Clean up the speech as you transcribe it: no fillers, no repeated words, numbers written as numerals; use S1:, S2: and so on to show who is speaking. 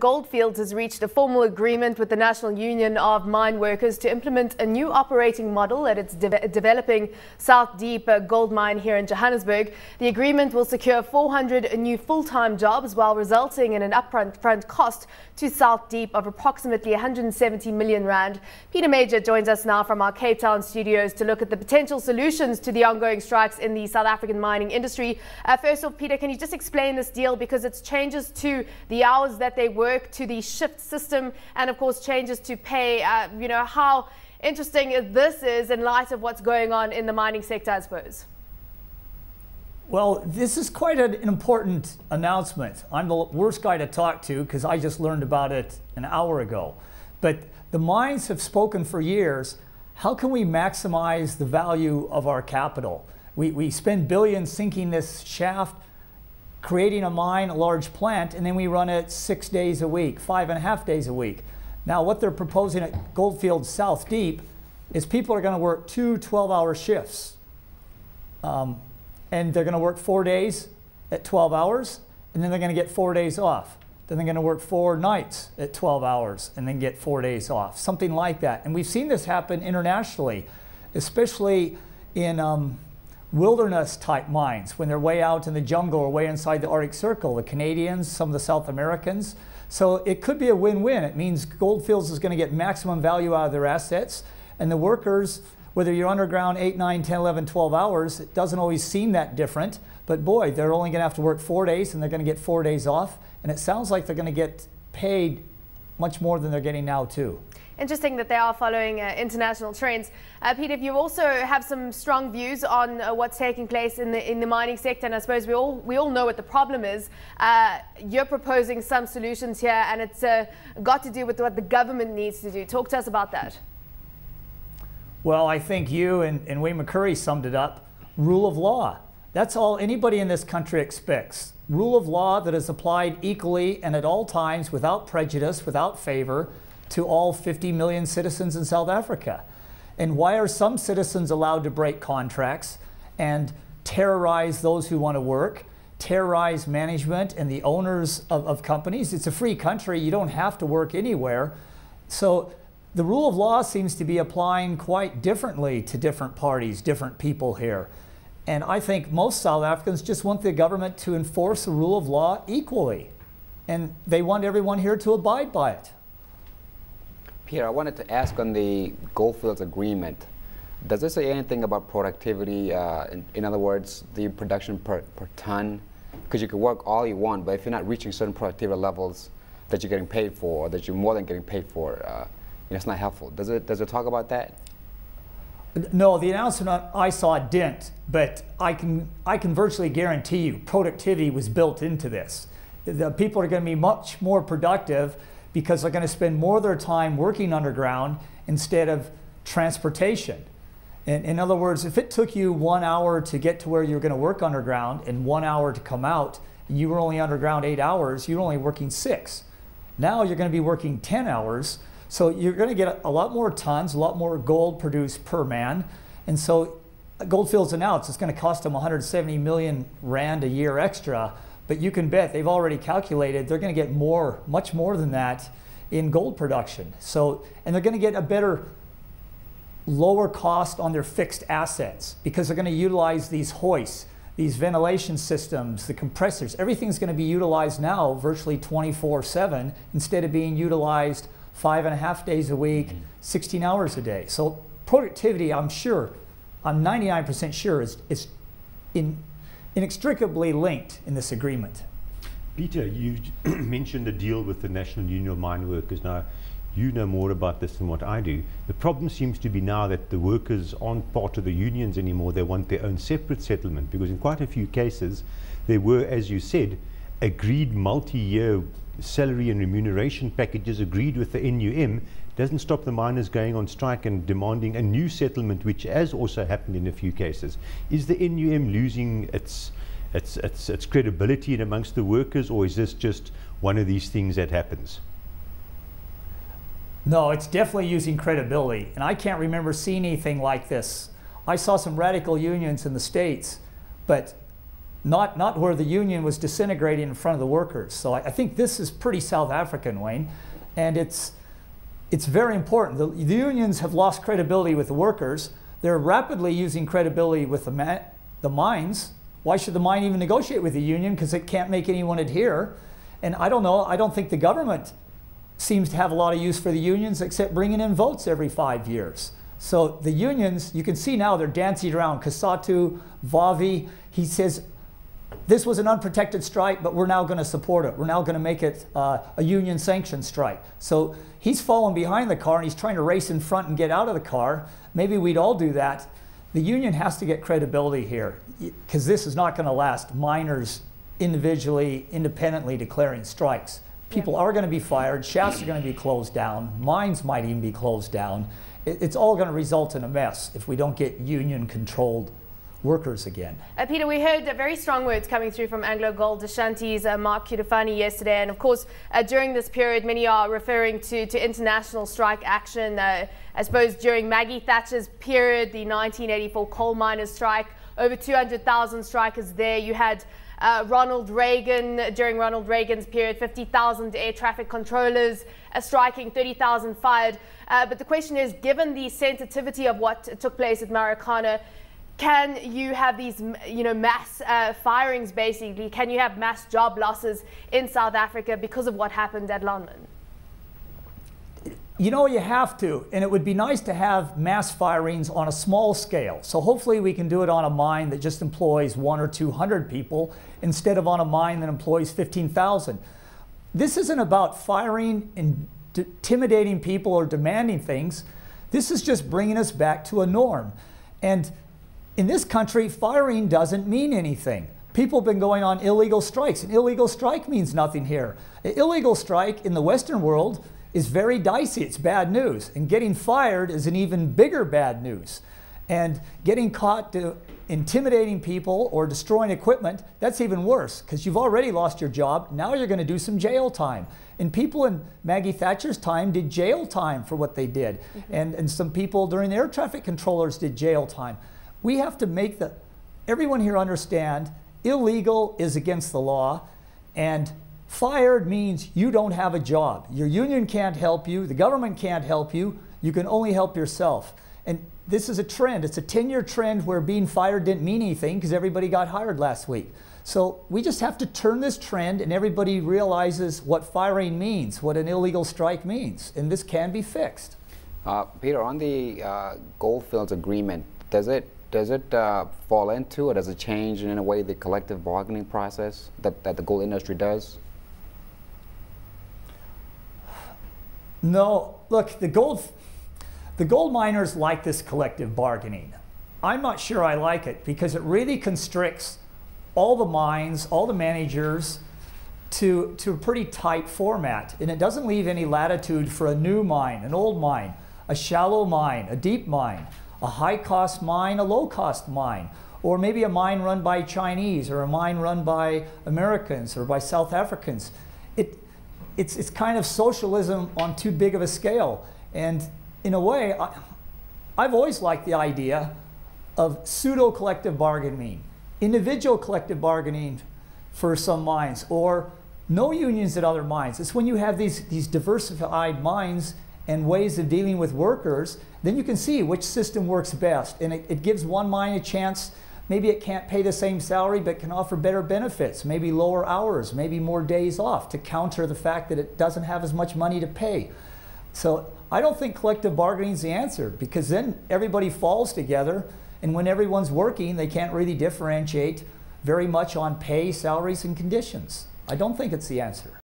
S1: Goldfields has reached a formal agreement with the National Union of Mineworkers to implement a new operating model at its developing South Deep gold mine here in Johannesburg. The agreement will secure 400 new full-time jobs while resulting in an upfront cost to South Deep of approximately 170 million rand. Peter Major joins us now from our Cape Town studios to look at the potential solutions to the ongoing strikes in the South African mining industry. First off, Peter, can you just explain this deal, because it's changes to the hours that they work, to the shift system, and of course changes to pay. How interesting this is in light of what's going on in the mining sector, I suppose.
S2: Well, this is quite an important announcement. I'm the worst guy to talk to because I just learned about it an hour ago. But the mines have spoken for years. How can we maximize the value of our capital? We spend billions sinking this shaft, creating a mine, a large plant, and then we run it 6 days a week, 5.5 days a week. Now what they're proposing at Goldfields South Deep is people are going to work 2 12-hour shifts. And they're going to work 4 days at 12 hours, and then they're going to get 4 days off. Then they're going to work 4 nights at 12 hours and then get 4 days off, something like that. And we've seen this happen internationally, especially in wilderness type mines, when they're way out in the jungle or way inside the Arctic Circle, the Canadians, some of the South Americans. So it could be a win-win. It means Goldfields is going to get maximum value out of their assets, and the workers, whether you're underground 8, 9, 10, 11, 12 hours, it doesn't always seem that different, but boy, they're only going to have to work 4 days and they're going to get 4 days off, and it sounds like they're going to get paid much more than they're getting now too.
S1: Interesting that they are following international trends. Peter, you also have some strong views on what's taking place in the mining sector, and I suppose we all know what the problem is. You're proposing some solutions here, and it's got to do with what the government needs to do. Talk to us about that.
S2: Well, I think you and Wayne McCurry summed it up. Rule of law. That's all anybody in this country expects. Rule of law that is applied equally and at all times without prejudice, without favor, to all 50 million citizens in South Africa. And why are some citizens allowed to break contracts and terrorize those who want to work, terrorize management and the owners of companies? It's a free country. You don't have to work anywhere. So the rule of law seems to be applying quite differently to different parties, different people here. And I think most South Africans just want the government to enforce the rule of law equally. And they want everyone here to abide by it.
S3: Peter, I wanted to ask on the Goldfields agreement. Does it say anything about productivity? In other words, the production per ton? Because you can work all you want, but if you're not reaching certain productivity levels that you're getting paid for, or that you're more than getting paid for, it's not helpful. Does it talk about that?
S2: No, the announcement I saw didn't, but I can virtually guarantee you productivity was built into this. The people are going to be much more productive because they're going to spend more of their time working underground instead of transportation. In other words, if it took you 1 hour to get to where you're going to work underground and 1 hour to come out, and you were only underground 8 hours, you're only working 6. Now you're going to be working 10 hours. So you're going to get a lot more tons, a lot more gold produced per man. And so Goldfields announced it's going to cost them 170 million rand a year extra. But you can bet they've already calculated they're going to get more, much more than that in gold production. So, and they're going to get a better, lower cost on their fixed assets because they're going to utilize these hoists, these ventilation systems, the compressors. Everything's going to be utilized now virtually 24/7 instead of being utilized 5.5 days a week, 16 hours a day. So productivity, I'm 99% sure is inextricably linked in this agreement.
S4: Peter, you mentioned a deal with the National Union of Mineworkers. Now, you know more about this than what I do. The problem seems to be now that the workers aren't part of the unions anymore. They want their own separate settlement, because in quite a few cases, there were, as you said, agreed multi-year salary and remuneration packages agreed with the NUM. Doesn't stop the miners going on strike and demanding a new settlement, which has also happened in a few cases. Is the NUM losing its credibility in amongst the workers, or is this just one of these things that happens?
S2: No, it's definitely using credibility, and I can't remember seeing anything like this. I saw some radical unions in the States, but not where the union was disintegrating in front of the workers. So I think this is pretty South African, Wayne, and it's very important. The unions have lost credibility with the workers. They're rapidly using credibility with the mines. Why should the mine even negotiate with the union? Because it can't make anyone adhere. And I don't know, I don't think the government seems to have a lot of use for the unions except bringing in votes every 5 years. So the unions, you can see now they're dancing around. Kasatu, Vavi, he says, this was an unprotected strike, but we're now going to support it. We're now going to make it a union sanctioned strike. So he's falling behind the car and he's trying to race in front and get out of the car. Maybe we'd all do that. The union has to get credibility here because this is not going to last. Miners individually, independently declaring strikes. People are going to be fired. Shafts are going to be closed down. Mines might even be closed down. It's all going to result in a mess if we don't get union-controlled workers again.
S1: Peter, we heard very strong words coming through from Anglo Gold Ashanti's Mark Kudufani yesterday, and of course during this period many are referring to international strike action. I suppose during Maggie Thatcher's period, the 1984 coal miners strike, over 200,000 strikers there. You had Ronald Reagan, during Ronald Reagan's period, 50,000 air traffic controllers striking, 30,000 fired. But the question is, given the sensitivity of what took place at Marikana, can you have these, mass firings basically? Can you have mass job losses in South Africa because of what happened at Lonmin?
S2: You know, you have to, and it would be nice to have mass firings on a small scale. So hopefully we can do it on a mine that just employs 100 or 200 people instead of on a mine that employs 15,000. This isn't about firing and intimidating people or demanding things. This is just bringing us back to a norm. And in this country, firing doesn't mean anything. People have been going on illegal strikes. An illegal strike means nothing here. An illegal strike in the Western world is very dicey. It's bad news. And getting fired is an even bigger bad news. And getting caught intimidating people or destroying equipment, that's even worse because you've already lost your job. Now you're going to do some jail time. And people in Maggie Thatcher's time did jail time for what they did. And some people during the air traffic controllers did jail time. We have to make everyone here understand illegal is against the law, and fired means you don't have a job. Your union can't help you, the government can't help you, you can only help yourself. And this is a trend. It's a 10-year trend where being fired didn't mean anything because everybody got hired last week. So we just have to turn this trend and everybody realizes what firing means, what an illegal strike means, and this can be fixed.
S3: Peter, on the Goldfields agreement, does it fall into, or does it change in a way the collective bargaining process that the gold industry does?
S2: No, look, the gold miners like this collective bargaining. I'm not sure I like it because it really constricts all the mines, all the managers to a pretty tight format, and it doesn't leave any latitude for a new mine, an old mine, a shallow mine, a deep mine, a high-cost mine, a low-cost mine, or maybe a mine run by Chinese or a mine run by Americans or by South Africans. It's kind of socialism on too big of a scale. And in a way, I've always liked the idea of pseudo-collective bargaining, individual collective bargaining for some mines, or no unions at other mines. It's when you have these diversified mines and ways of dealing with workers, then you can see which system works best. And it gives one mine a chance. Maybe it can't pay the same salary, but can offer better benefits, maybe lower hours, maybe more days off to counter the fact that it doesn't have as much money to pay. So I don't think collective bargaining is the answer, because then everybody falls together, and when everyone's working, they can't really differentiate very much on pay, salaries, and conditions. I don't think it's the answer.